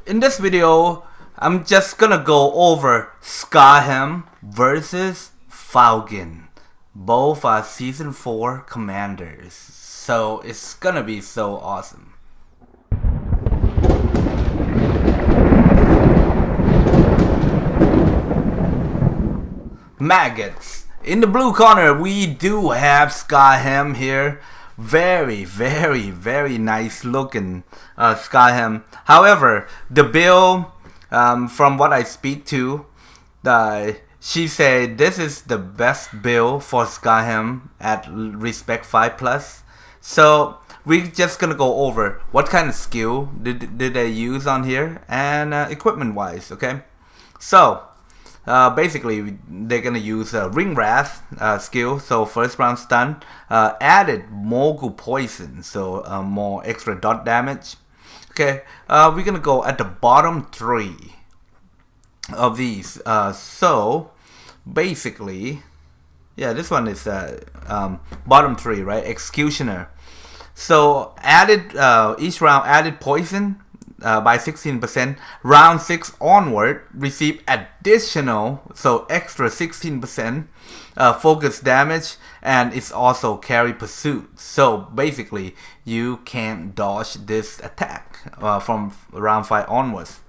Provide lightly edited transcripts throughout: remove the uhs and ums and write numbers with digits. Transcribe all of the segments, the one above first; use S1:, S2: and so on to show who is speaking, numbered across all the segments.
S1: In this video, I'm just gonna go over Skalhelm versus Falgin. Both are Season 4 commanders, so it's gonna be so awesome. Maggots. In the blue corner, we do have Skalhelm here. Very nice looking Skalhelm. However, the build, from what I speak to, she said this is the best build for Skalhelm at respect 5+. So we're just gonna go over what kind of skill did they use on here and equipment wise. Okay, so basically they're gonna use Ring Wrath skill, so first round stun, added Mogul Poison, so more extra dot damage. Okay, we're gonna go at the bottom 3 of these. So basically, yeah, this one is bottom 3, right? Executioner. So added each round added poison by 16%. Round 6 onward, receive additional, so extra 16% focus damage, and it's also carry pursuit. So basically, you can dodge this attack from round 5 onwards.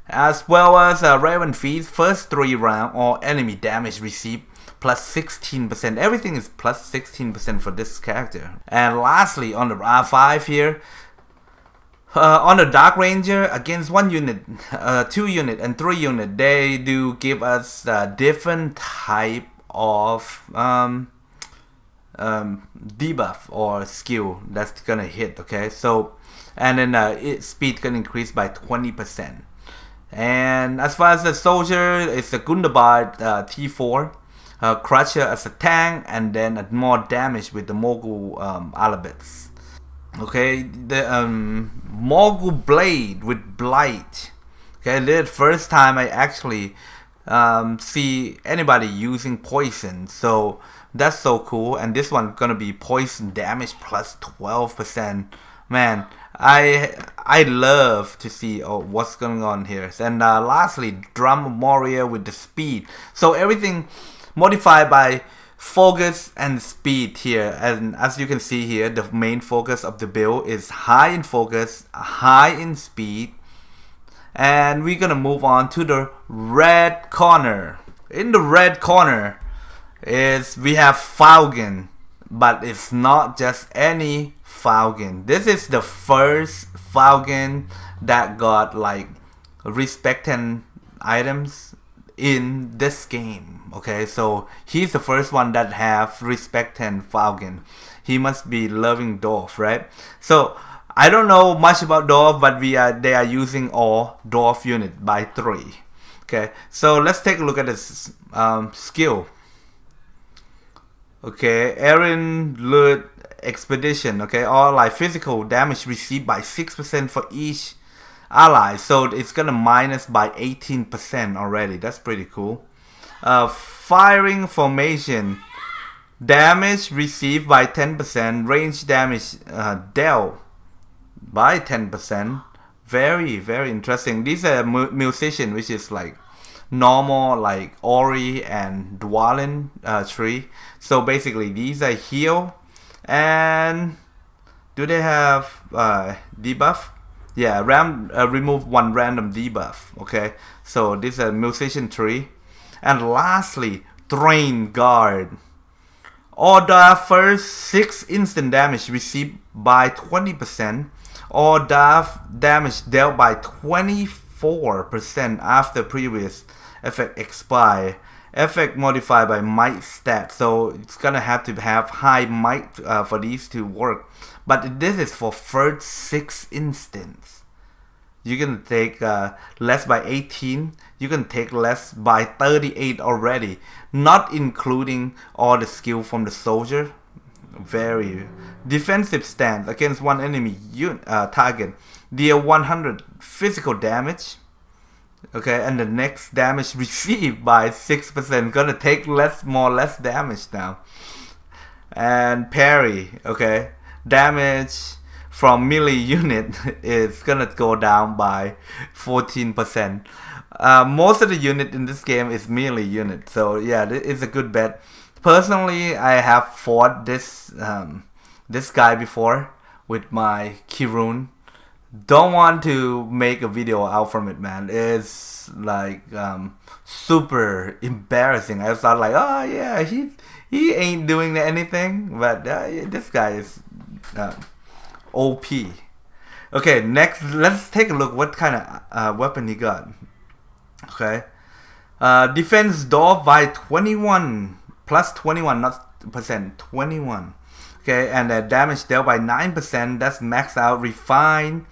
S1: As well as Raven Feast, first 3 round or enemy damage received plus 16%. Everything is plus 16% for this character. And lastly, on the R5 here, on the Dark Ranger, against 1 unit, 2 unit, and 3 unit, they do give us different type of debuff or skill that's gonna hit. Okay, so and then its speed can increase by 20%. And as far as the soldier, it's a Gundabad T4, Crusher as a tank, and then more damage with the Mogul Alabits. Okay, the Mogul Blade with Blight. Okay, the first time I actually see anybody using poison, so that's so cool. And this one gonna be poison damage plus 12%. Man, I love to see what's going on here. And lastly, Drum Warrior with the speed. So everything modified by focus and speed here, and as you can see here, the main focus of the build is high in focus, high in speed. And we're gonna move on to the red corner. In the red corner we have Falgin, but it's not just any Falgin. This is the first Falgin that got like respect 10 items in this game. Okay, so he's the first one that have respect 10 Falgin. He must be loving dwarf, right? So I don't know much about dwarf, but they are using all dwarf unit by 3. Okay, so let's take a look at this skill. Okay, Aaron Lud Expedition. Okay, all like physical damage received by 6% for each ally, so it's gonna minus by 18% already. That's pretty cool. Firing formation, damage received by 10%, range damage dealt by 10%. Very interesting. These are musician, which is like normal, like Ori and Dwalin tree. So basically these are heal. And do they have debuff? Yeah, remove 1 random debuff. Okay, so this is a musician tree. And lastly, Train Guard. Order first 6 instant damage received by 20%. Or damage dealt by 24% after previous effect expire. Effect modified by might stat, so it's gonna have to have high might for these to work. But this is for first 6 instants. You can take less by 18. You can take less by 38 already, not including all the skill from the soldier. Very defensive stance against 1 enemy target. Deal 100 physical damage. Okay, and the next damage received by 6%. Gonna take less damage now. And parry. Okay, damage from melee unit is gonna go down by 14%. Most of the unit in this game is melee unit, so yeah, it's a good bet. Personally, I have fought this this guy before with my Kirun. Don't want to make a video out from it, man. It's like super embarrassing. I thought like, oh yeah, he ain't doing anything, but this guy is OP. Okay, next let's take a look what kind of weapon he got. Okay, defense dwarf by 21 plus 21, not percent, 21. Okay, and damage dealt by 9%. That's maxed out. Refine.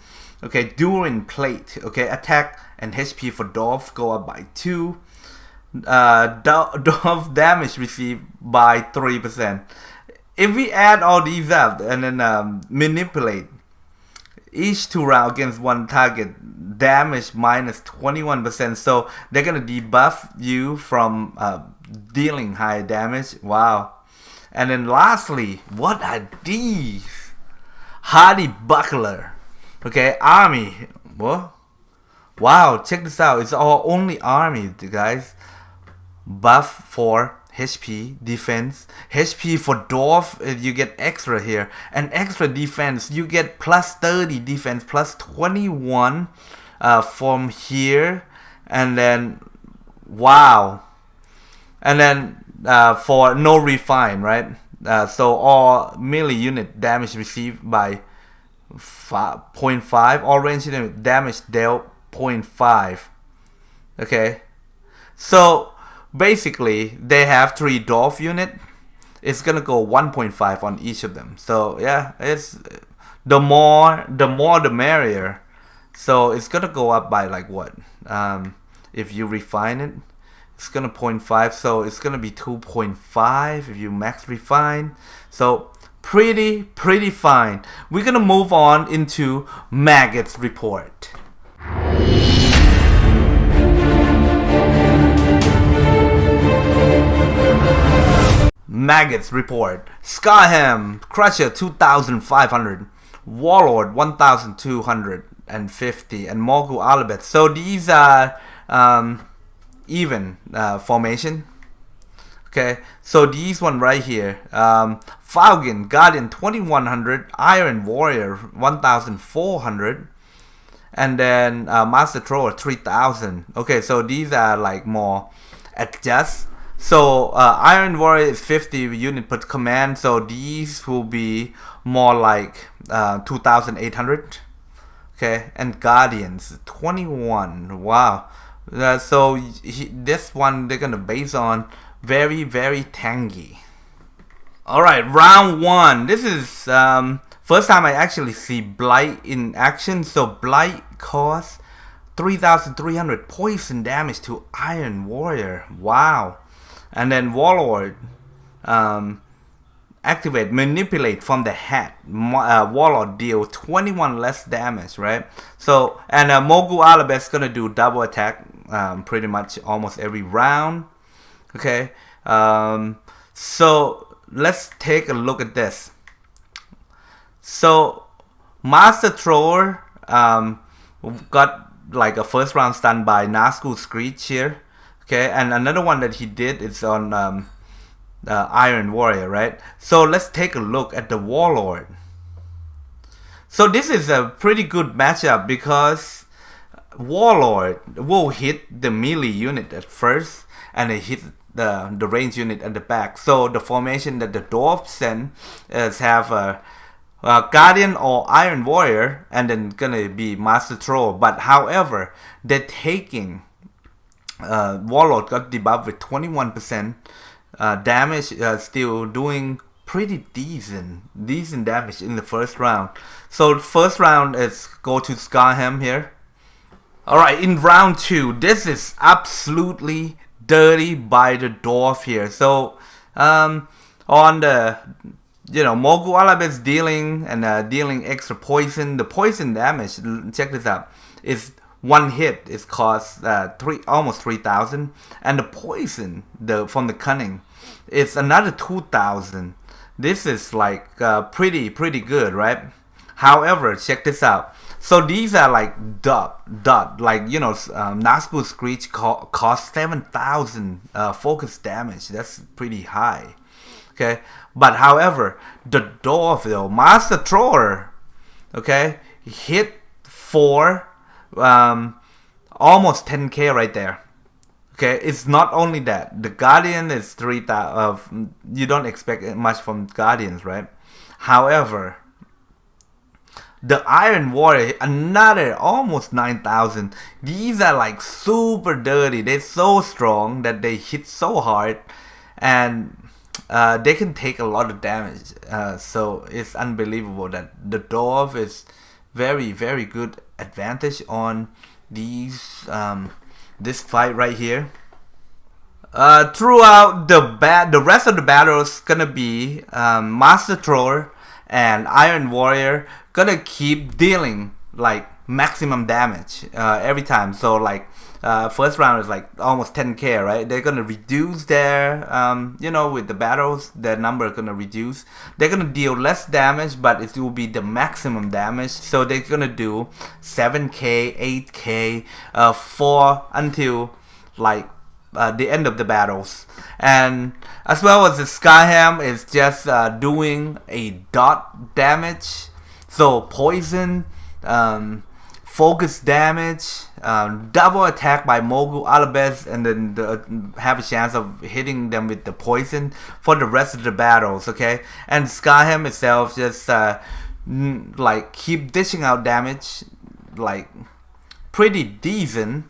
S1: Okay, Durin plate. Okay, attack and HP for dwarf go up by 2. Dwarf damage received by 3%. If we add all these up and then manipulate each 2 rounds against one target, damage minus 21%. So they're gonna debuff you from dealing high damage. Wow. And then lastly, what are these? Hardy Buckler. Okay, army. What? Wow, check this out. It's all only army, guys. Buff for HP, defense. HP for dwarf, you get extra here. And extra defense, you get plus 30 defense, plus 21 from here. And then, wow. And then for no refine, right? So all melee unit damage received by 0.5. All range unit damage dealt 0.5. Okay. So basically they have 3 dwarf unit. It's gonna go 1.5 on each of them. So yeah, it's the more the merrier. So it's gonna go up by like what? If you refine it, it's gonna 0.5, so it's gonna be 2.5 if you max refine. So pretty fine. We're gonna move on into Maggot's report. Maggot's report. Skalhelm, Crusher 2,500, Warlord 1,250, and Morgul Alibet. So these are even formation. Okay, so these one right here, Falgin, Guardian 2100, Iron Warrior 1400, and then Master Thrower 3000. Okay, so these are like more adjust. So Iron Warrior is 50 unit per command, so these will be more like 2800. Okay, and Guardians 21. Wow. So this one they're gonna base on very tanky. Alright, round 1. This is first time I actually see Blight in action. So Blight costs 3,300 poison damage to Iron Warrior. Wow. And then Warlord, activate, manipulate from the hat. Warlord deal 21 less damage, right? So, and Morgul Alibet is gonna do double attack pretty much almost every round. Okay, so let's take a look at this. So Master Thrower got like a first round stun by Nazgul Screech here. Okay, and another one that he did is on Iron Warrior, right? So let's take a look at the Warlord. So this is a pretty good matchup because Warlord will hit the melee unit at first and it hit the range unit at the back. So the formation that the dwarves send is have a Guardian or Iron Warrior and then gonna be Master Thrower. But however, they're taking Warlord got debuffed with 21% damage, still doing pretty decent damage in the first round. So first round is go to Skalhelm here. Alright, in round 2, this is absolutely dirty by the dwarf here. So on the Morgul Alibet's dealing and dealing extra poison. The poison damage, check this out, is one hit is cost almost 3,000, and the poison from the cunning is another 2,000. This is like pretty good, right? However, check this out. So these are like dot, like Nazgul Screech cost 7,000 focus damage. That's pretty high. Okay, but however, the dwarf though, Master Thrower, okay, hit for almost 10k right there. Okay, it's not only that. The Guardian is 3,000. You don't expect much from Guardians, right? However, the Iron Warrior, another almost 9,000. These are like super dirty. They're so strong that they hit so hard, and they can take a lot of damage. So it's unbelievable that the dwarf is very, very good advantage on these this fight right here. Throughout the rest of the battles gonna be Master Thrower and Iron Warrior gonna keep dealing like maximum damage every time. So like first round is like almost 10k, right? They're gonna reduce their with the battles, their number is gonna reduce. They're gonna deal less damage, but it will be the maximum damage. So they're gonna do 7k, 8k for until like the end of the battles. And as well as the Skalhelm is just doing a dot damage, so poison, focus damage, double attack by Mogul Alabez, and then have a chance of hitting them with the poison for the rest of the battles. Okay, and Skalhelm itself just like keep dishing out damage like pretty decent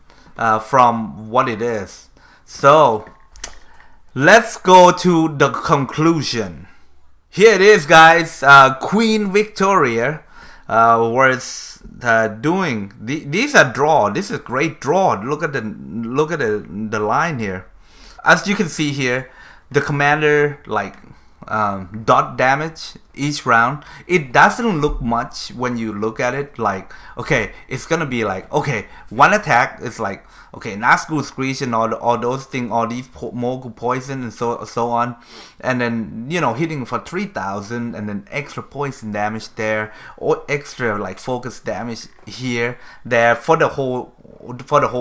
S1: from what it is. So let's go to the conclusion. Here it is, guys. Queen Victoria was doing these are draw. This is a great draw. Look at the line here. As you can see here, the commander like dot damage each round. It doesn't look much when you look at it. Like, okay, it's gonna be like, okay, one attack is like, okay, Nazgul Screech and all those things, all these Mogul poison and so on, and then hitting for 3,000, and then extra poison damage there, or extra like focus damage here, there for the whole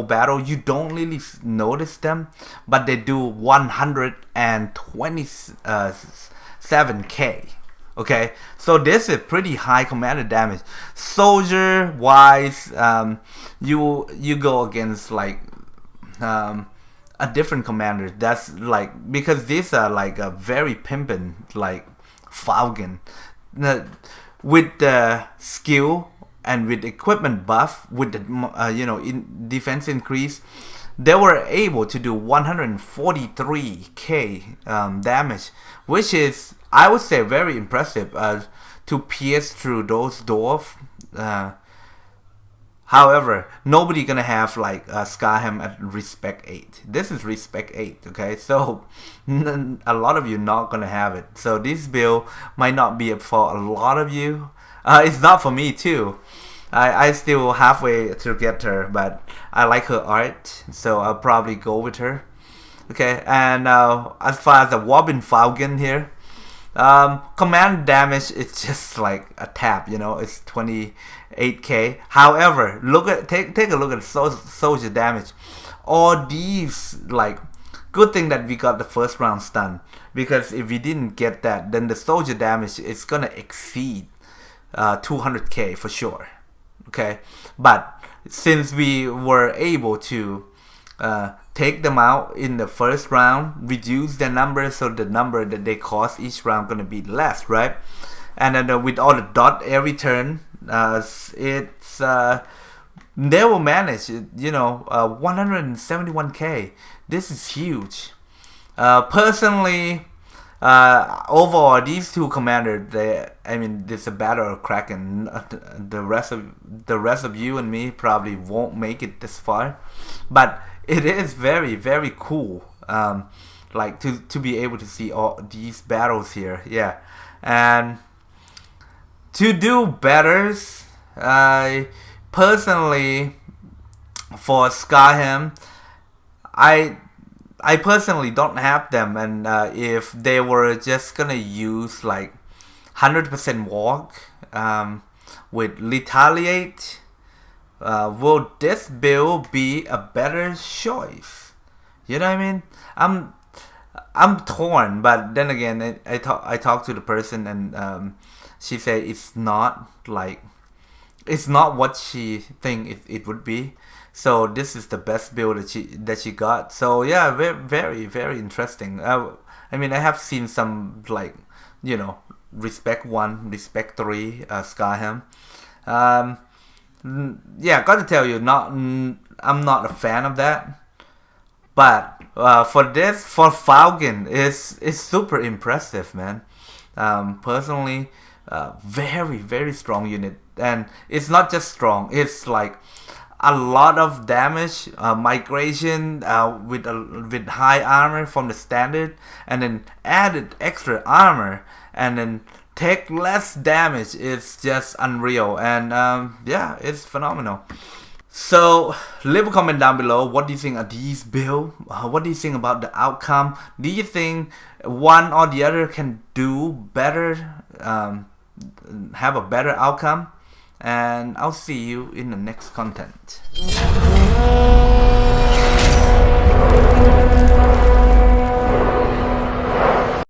S1: battle. You don't really notice them, but they do 127k. Okay, so this is pretty high commander damage. Soldier wise, you go against like a different commander. That's like, because these are like a very pimpin' like Falgin with the skill and with equipment buff, with the in defense increase. They were able to do 143k damage, which is, I would say, very impressive to pierce through those dwarf. However, nobody gonna have like Skalhelm at respect 8. This is respect 8, okay? So a lot of you not gonna have it. So this build might not be for a lot of you. It's not for me too. I still halfway to get her, but I like her art, so I'll probably go with her. Okay, and as far as the Wobbin Falgin here, command damage is just like a tap, it's 28k. However, take a look at soldier damage. All these, like, good thing that we got the first round stun, because if we didn't get that, then the soldier damage is gonna exceed 200k for sure. Okay, but since we were able to take them out in the first round, reduce their number, so the number that they cost each round gonna be less, right? And then with all the dot every turn, it's they will manage 171k. This is huge. Personally, overall, these two commanders, it's a battle of Kraken. The rest of you and me probably won't make it this far, but it is very, very cool. Like to be able to see all these battles here, yeah. And to do betters, I personally, for Skalhelm, I personally don't have them, and if they were just gonna use like 100% walk, with retaliate. Will this build be a better choice? You know what I mean? I'm torn, but then again, I talked to the person, and she said it's not what she think it would be. So this is the best build that she got. So yeah, very very interesting. I mean, I have seen some, like, you know, respect 1, respect 3 Skalhelm. Yeah, gotta tell you, I'm not a fan of that. But for Falgin, it's super impressive, man. Personally, very very strong unit, and it's not just strong. It's like a lot of damage, migration with high armor from the standard, and then added extra armor, and then take less damage. It's just unreal, and yeah, it's phenomenal. So leave a comment down below. What do you think of these builds? What do you think about the outcome? Do you think one or the other can do better, have a better outcome? And I'll see you in the next content.